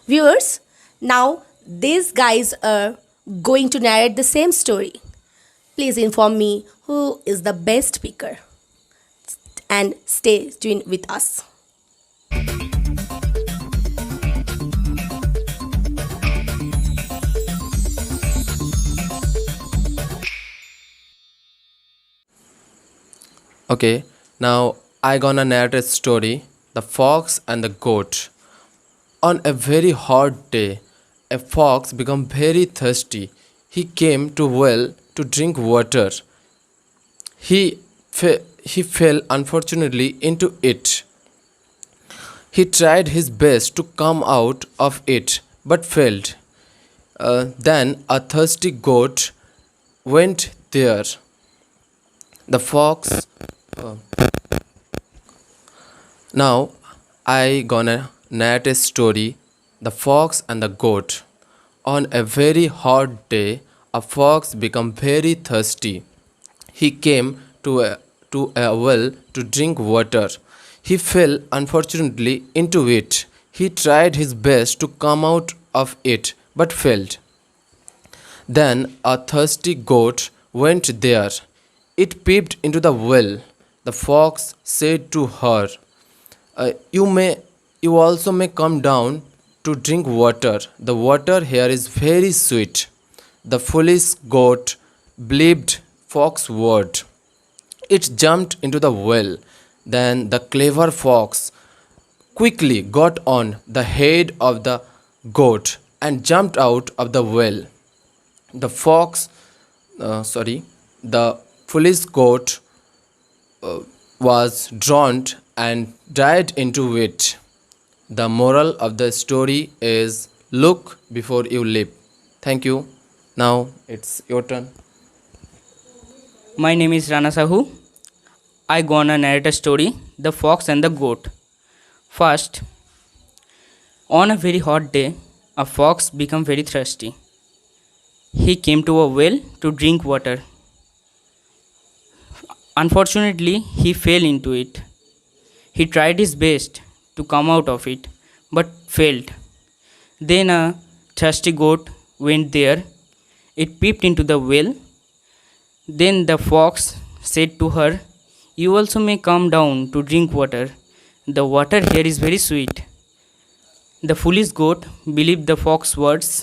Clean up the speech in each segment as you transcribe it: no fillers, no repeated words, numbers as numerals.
Viewers, now these guys are going to narrate the same story. Please inform me who is the best speaker and stay tuned with us. Okay, now I gonna narrate a story, The Fox and the Goat. On a very hot day, a fox became very thirsty. He came to well to drink water. He fell unfortunately into it. He tried his best to come out of it but failed. Then a thirsty goat went there. The fox Now I gonna narrate a story, The Fox and the Goat. On a very hot day, a fox became very thirsty. He came to a well to drink water. He fell unfortunately into it. He tried his best to come out of it but failed. Then a thirsty goat went there. It peeped into the well. The fox said to her, "You may, you also may come down to drink water. The water here is very sweet." The foolish goat believed fox's word. It jumped into the well. Then the clever fox quickly got on the head of the goat and jumped out of the well. The fox, sorry, the foolish goat was drowned and died into it. The moral of the story is look before you leap. Thank you. Now it's your turn. My name is Rana Sahu. I gonna narrate a story, The Fox and the Goat. First, on a very hot day, a fox became very thirsty. He came to a well to drink water. Unfortunately, he fell into it. He tried his best to come out of it, but failed. Then a thirsty goat went there. It peeped into the well. Then the fox said to her, "You also may come down to drink water. The water here is very sweet." The foolish goat believed the fox's words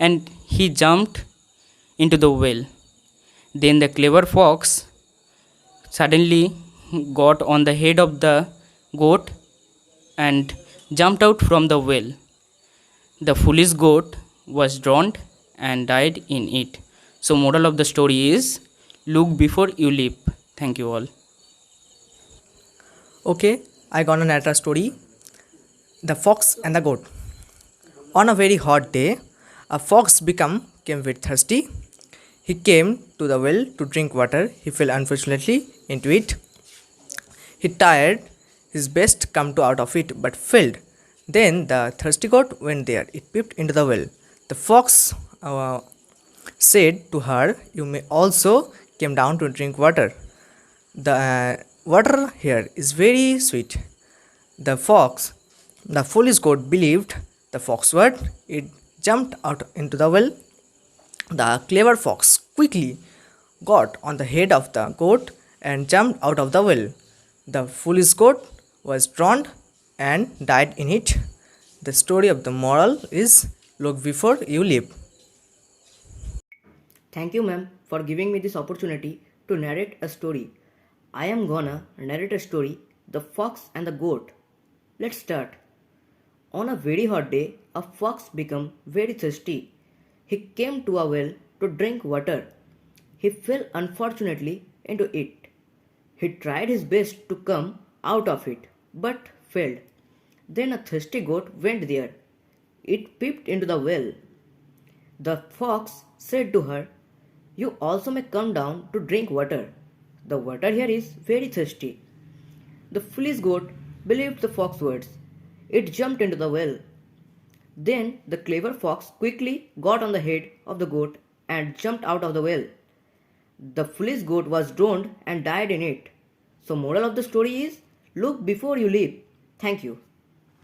and he jumped into the well. Then the clever fox suddenly got on the head of the goat and jumped out from the well. The foolish goat was drowned and died in it. So, moral of the story is look before you leap. Thank you all. Okay, I gonna narrate a story, The Fox and the Goat. On a very hot day, a fox came very thirsty. He came to the well to drink water. He fell unfortunately into it. He tried his best to come to out of it but failed. Then the thirsty goat went there. It peeped into the well. The fox said to her, "You may also come down to drink water. The water here is very sweet." The foolish goat believed the fox's word. It jumped out into the well. The clever fox quickly got on the head of the goat and jumped out of the well. The foolish goat was drowned and died in it. The story of the moral is look before you leap. Thank you, ma'am, for giving me this opportunity to narrate a story. I am gonna narrate a story, The Fox and the Goat. Let's start. On a very hot day, a fox became very thirsty. He came to a well to drink water. He fell unfortunately into it. He tried his best to come out of it, but failed. Then a thirsty goat went there. It peeped into the well. The fox said to her, "You also may come down to drink water. The water here is very thirsty." The foolish goat believed the fox's words. It jumped into the well. Then the clever fox quickly got on the head of the goat and jumped out of the well. The foolish goat was drowned and died in it. So, moral of the story is look before you leap. Thank you.